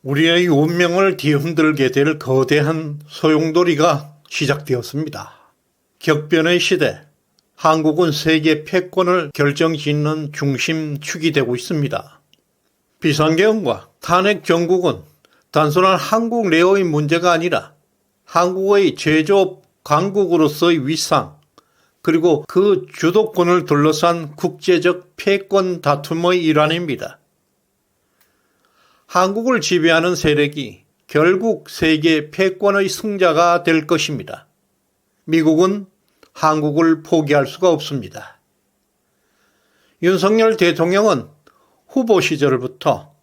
우리의 운명을 뒤흔들게 될 거대한 소용돌이가 시작되었습니다. 격변의 시대, 한국은 세계 패권을 결정짓는 중심축이 되고 있습니다. 비상계엄과 탄핵 정국은 단순한 한국 내의 문제가 아니라 한국의 제조업 강국으로서의 위상, 그리고 그 주도권을 둘러싼 국제적 패권 다툼의 일환입니다. 한국을 지배하는 세력이 결국 세계 패권의 승자가 될 것입니다. 미국은 한국을 포기할 수가 없습니다. 윤석열 대통령은 후보 시절부터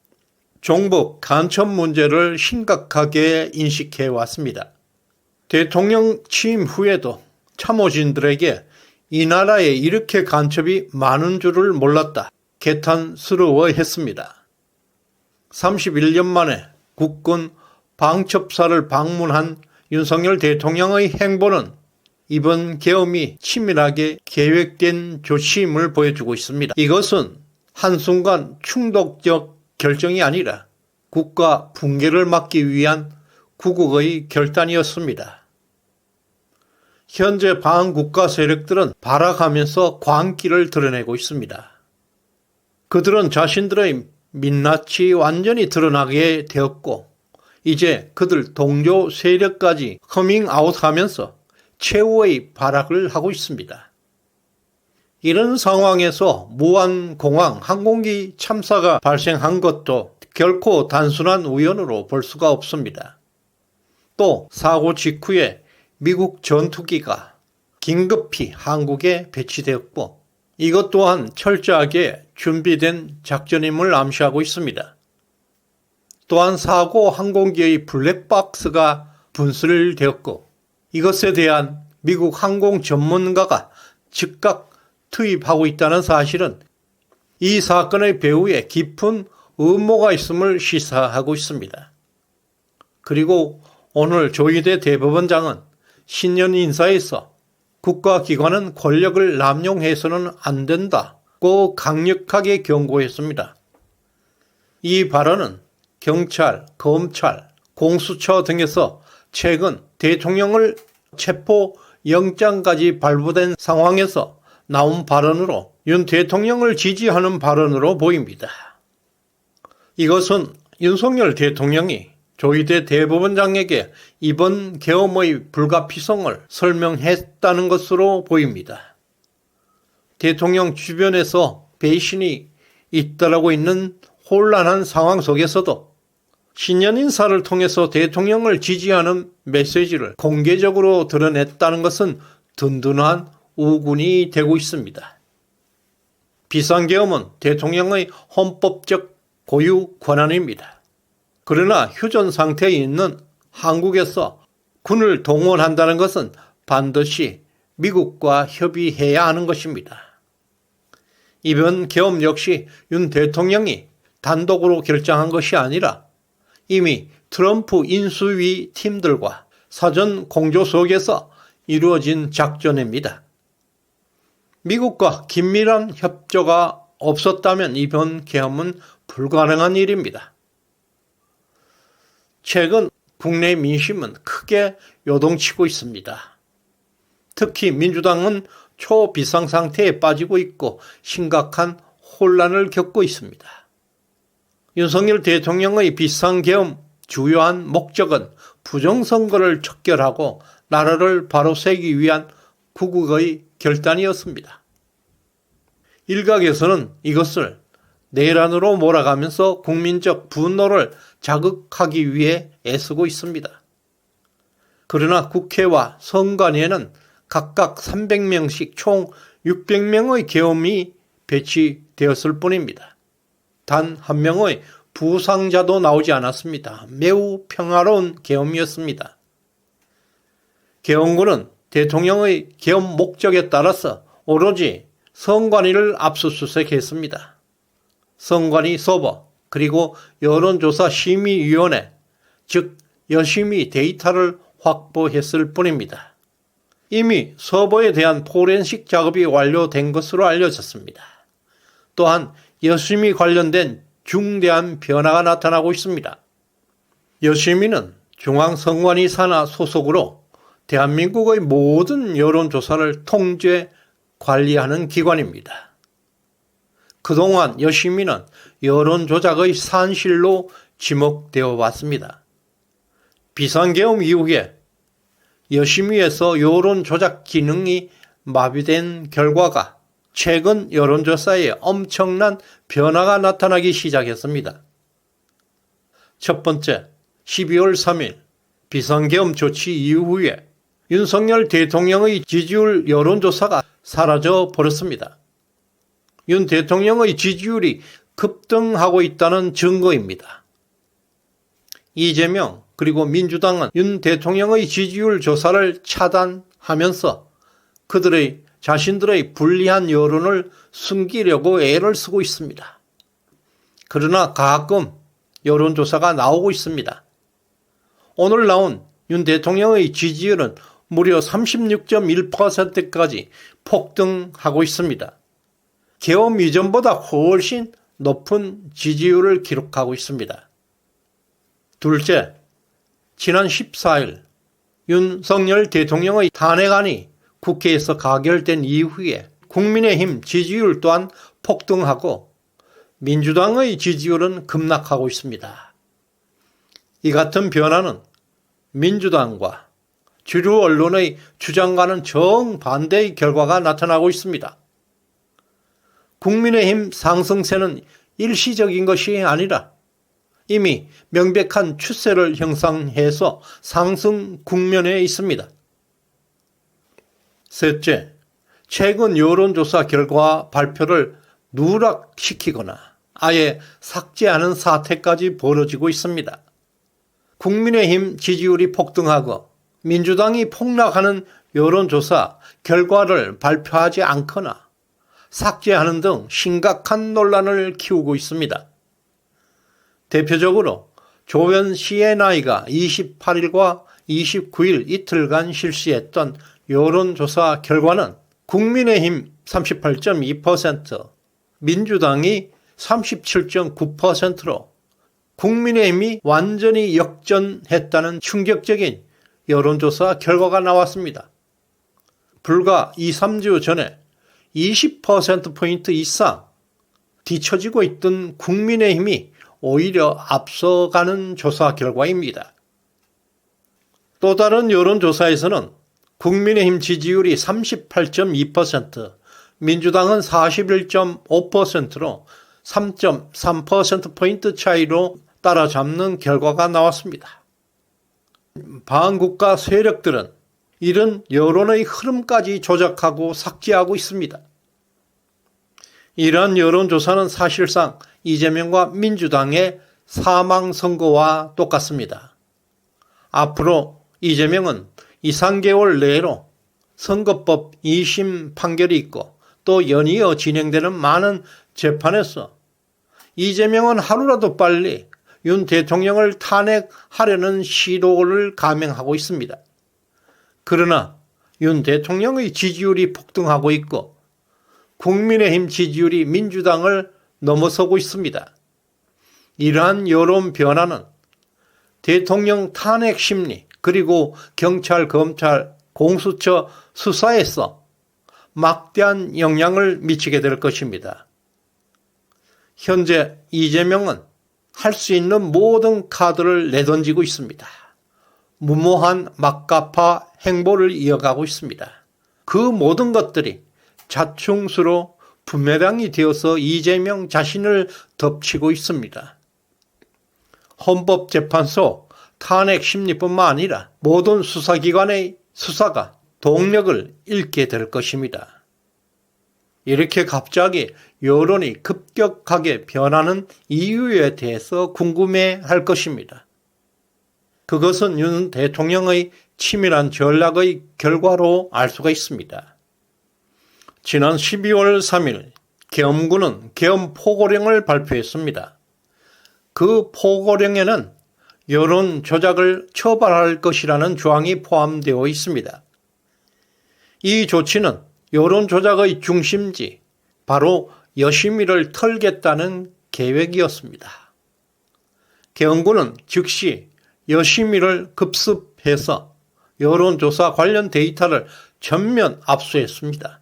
종북 간첩 문제를 심각하게 인식해 왔습니다. 대통령 취임 후에도 참모진들에게 이 나라에 이렇게 간첩이 많은 줄을 몰랐다 개탄스러워했습니다. 31년 만에 국군 방첩사를 방문한 윤석열 대통령의 행보는 이번 계엄이 치밀하게 계획된 조치임을 보여주고 있습니다. 이것은 한순간 충동적 결정이 아니라 국가 붕괴를 막기 위한 구국의 결단이었습니다. 현재 반국가 세력들은 발악하면서 광기를 드러내고 있습니다. 그들은 자신들의 민낯이 완전히 드러나게 되었고 이제 그들 동조 세력까지 커밍아웃하면서 최후의 발악을 하고 있습니다. 이런 상황에서 무안공항 항공기 참사가 발생한 것도 결코 단순한 우연으로 볼 수가 없습니다. 또 사고 직후에 미국 전투기가 긴급히 한국에 배치되었고 이것 또한 철저하게 준비된 작전임을 암시하고 있습니다. 또한 사고 항공기의 블랙박스가 분실되었고 이것에 대한 미국 항공 전문가가 즉각 투입하고 있다는 사실은 이 사건의 배후에 깊은 음모가 있음을 시사하고 있습니다. 그리고 오늘 조희대 대법원장은 신년 인사에서 국가기관은 권력을 남용해서는 안 된다고 강력하게 경고했습니다. 이 발언은 경찰, 검찰, 공수처 등에서 최근 대통령을 체포 영장까지 발부된 상황에서 나온 발언으로 윤 대통령을 지지하는 발언으로 보입니다. 이것은 윤석열 대통령이 조희대 대법원장에게 이번 계엄의 불가피성을 설명했다는 것으로 보입니다. 대통령 주변에서 배신이 잇따르고 있는 혼란한 상황 속에서도 신년 인사를 통해서 대통령을 지지하는 메시지를 공개적으로 드러냈다는 것은 든든한 우군이 되고 있습니다. 비상계엄은 대통령의 헌법적 고유 권한입니다. 그러나 휴전 상태에 있는 한국에서 군을 동원한다는 것은 반드시 미국과 협의해야 하는 것입니다. 이번 계엄 역시 윤 대통령이 단독으로 결정한 것이 아니라 이미 트럼프 인수위 팀들과 사전 공조 속에서 이루어진 작전입니다. 미국과 긴밀한 협조가 없었다면 이번 계엄은 불가능한 일입니다. 최근 국내 민심은 크게 요동치고 있습니다. 특히 민주당은 초비상 상태에 빠지고 있고 심각한 혼란을 겪고 있습니다. 윤석열 대통령의 비상계엄 주요한 목적은 부정선거를 척결하고 나라를 바로 세우기 위한 구국의 결단이었습니다. 일각에서는 이것을 내란으로 몰아가면서 국민적 분노를 자극하기 위해 애쓰고 있습니다. 그러나 국회와 선관위에는 각각 300명씩 총 600명의 계엄이 배치되었을 뿐입니다. 단 한 명의 부상자도 나오지 않았습니다. 매우 평화로운 계엄이었습니다. 계엄군은 대통령의 계엄 목적에 따라서 오로지 선관위를 압수수색했습니다. 선관위 서버 그리고 여론조사 심의위원회 즉 여심이 데이터를 확보했을 뿐입니다. 이미 서버에 대한 포렌식 작업이 완료된 것으로 알려졌습니다. 또한 여심이 관련된 중대한 변화가 나타나고 있습니다. 여심이는 중앙선관위 산하 소속으로 대한민국의 모든 여론조사를 통제, 관리하는 기관입니다. 그동안 여심이는 여론조작의 산실로 지목되어 왔습니다. 비상계엄 이후에 여심위에서 여론조작 기능이 마비된 결과가 최근 여론조사에 엄청난 변화가 나타나기 시작했습니다. 첫 번째, 12월 3일 비상계엄 조치 이후에 윤석열 대통령의 지지율 여론조사가 사라져 버렸습니다. 윤 대통령의 지지율이 급등하고 있다는 증거입니다. 이재명 그리고 민주당은 윤 대통령의 지지율 조사를 차단하면서 그들의 자신들의 불리한 여론을 숨기려고 애를 쓰고 있습니다. 그러나 가끔 여론조사가 나오고 있습니다. 오늘 나온 윤 대통령의 지지율은 무려 36.1%까지 폭등하고 있습니다. 계엄 이전보다 훨씬 높은 지지율을 기록하고 있습니다. 둘째, 지난 14일 윤석열 대통령의 탄핵안이 국회에서 가결된 이후에 국민의힘 지지율 또한 폭등하고 민주당의 지지율은 급락하고 있습니다. 이 같은 변화는 민주당과 주류 언론의 주장과는 정반대의 결과가 나타나고 있습니다. 국민의힘 상승세는 일시적인 것이 아니라 이미 명백한 추세를 형성해서 상승 국면에 있습니다. 셋째, 최근 여론조사 결과 발표를 누락시키거나 아예 삭제하는 사태까지 벌어지고 있습니다. 국민의힘 지지율이 폭등하고 민주당이 폭락하는 여론조사 결과를 발표하지 않거나 삭제하는 등 심각한 논란을 키우고 있습니다. 대표적으로 조현 CNI가 28일과 29일 이틀간 실시했던 여론조사 결과는 국민의힘 38.2%, 민주당이 37.9%로 국민의힘이 완전히 역전했다는 충격적인 여론조사 결과가 나왔습니다. 불과 2, 3주 전에 20%포인트 이상 뒤처지고 있던 국민의힘이 오히려 앞서가는 조사 결과입니다. 또 다른 여론조사에서는 국민의힘 지지율이 38.2%, 민주당은 41.5%로 3.3%포인트 차이로 따라잡는 결과가 나왔습니다. 반국가 세력들은 이런 여론의 흐름까지 조작하고 삭제하고 있습니다. 이러한 여론조사는 사실상 이재명과 민주당의 사망선거와 똑같습니다. 앞으로 이재명은 2, 3개월 내로 선거법 2심 판결이 있고 또 연이어 진행되는 많은 재판에서 이재명은 하루라도 빨리 윤 대통령을 탄핵하려는 시도를 감행하고 있습니다. 그러나 윤 대통령의 지지율이 폭등하고 있고 국민의힘 지지율이 민주당을 넘어서고 있습니다. 이러한 여론 변화는 대통령 탄핵 심리 그리고 경찰, 검찰, 공수처 수사에서 막대한 영향을 미치게 될 것입니다. 현재 이재명은 할 수 있는 모든 카드를 내던지고 있습니다. 무모한 막가파 행보를 이어가고 있습니다. 그 모든 것들이 자충수로 부메랑이 되어서 이재명 자신을 덮치고 있습니다. 헌법재판소 탄핵 심리뿐만 아니라 모든 수사기관의 수사가 동력을 잃게 될 것입니다. 이렇게 갑자기 여론이 급격하게 변하는 이유에 대해서 궁금해할 것입니다. 그것은 윤 대통령의 치밀한 전략의 결과로 알 수가 있습니다. 지난 12월 3일 계엄군은 계엄 포고령을 발표했습니다. 그 포고령에는 여론 조작을 처벌할 것이라는 조항이 포함되어 있습니다. 이 조치는 여론 조작의 중심지 바로 여심위를 털겠다는 계획이었습니다. 계엄군은 즉시 여심이를 급습해서 여론조사 관련 데이터를 전면 압수했습니다.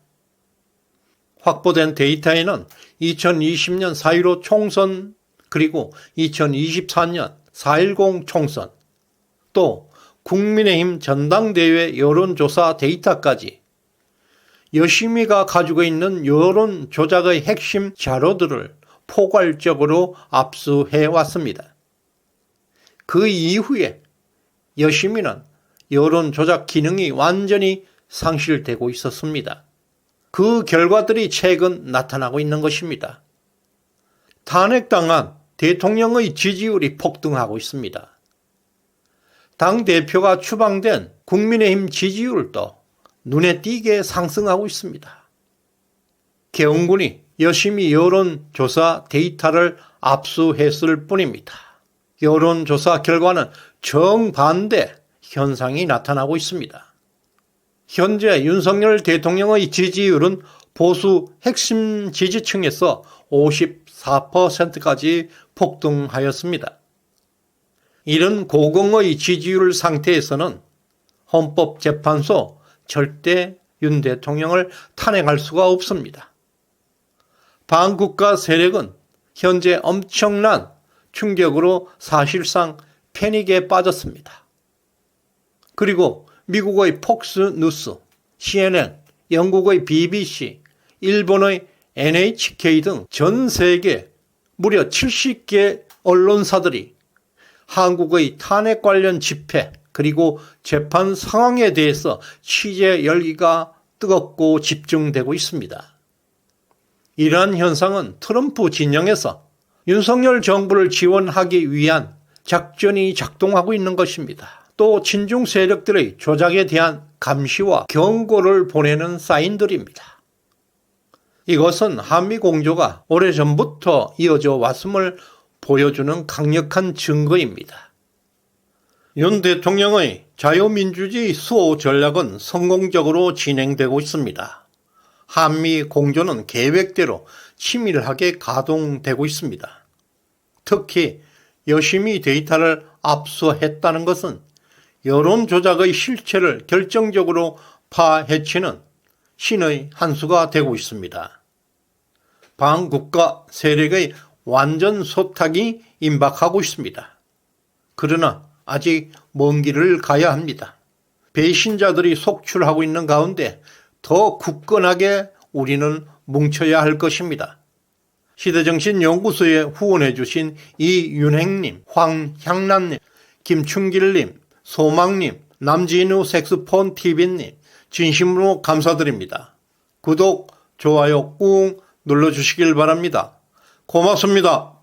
확보된 데이터에는 2020년 4.15 총선 그리고 2024년 4.10 총선 또 국민의힘 전당대회 여론조사 데이터까지 여심이가 가지고 있는 여론 조작의 핵심 자료들을 포괄적으로 압수해 왔습니다. 그 이후에 여심이는 여론 조작 기능이 완전히 상실되고 있었습니다. 그 결과들이 최근 나타나고 있는 것입니다. 탄핵당한 대통령의 지지율이 폭등하고 있습니다. 당대표가 추방된 국민의힘 지지율도 눈에 띄게 상승하고 있습니다. 계엄군이 여심이 여론조사 데이터를 압수했을 뿐입니다. 여론조사 결과는 정반대 현상이 나타나고 있습니다. 현재 윤석열 대통령의 지지율은 보수 핵심 지지층에서 54%까지 폭등하였습니다. 이런 고공의 지지율 상태에서는 헌법재판소 절대 윤 대통령을 탄핵할 수가 없습니다. 반국가 세력은 현재 엄청난 충격으로 사실상 패닉에 빠졌습니다. 그리고 미국의 폭스뉴스, CNN, 영국의 BBC, 일본의 NHK 등 전 세계 무려 70개 언론사들이 한국의 탄핵 관련 집회 그리고 재판 상황에 대해서 취재 열기가 뜨겁고 집중되고 있습니다. 이러한 현상은 트럼프 진영에서 윤석열 정부를 지원하기 위한 작전이 작동하고 있는 것입니다. 또 친중 세력들의 조작에 대한 감시와 경고를 보내는 사인들입니다. 이것은 한미 공조가 오래전부터 이어져 왔음을 보여주는 강력한 증거입니다. 윤 대통령의 자유민주주의 수호 전략은 성공적으로 진행되고 있습니다. 한미 공조는 계획대로 치밀하게 가동되고 있습니다. 특히 여심이 데이터를 압수했다는 것은 여론 조작의 실체를 결정적으로 파헤치는 신의 한 수가 되고 있습니다. 반국가 세력의 완전 소탁이 임박하고 있습니다. 그러나 아직 먼 길을 가야 합니다. 배신자들이 속출하고 있는 가운데 더 굳건하게 우리는 뭉쳐야 할 것입니다. 시대정신연구소에 후원해 주신 이윤행님, 황향란님, 김충길님, 소망님, 남진우 색스폰TV님 진심으로 감사드립니다. 구독, 좋아요 꾹 눌러주시길 바랍니다. 고맙습니다.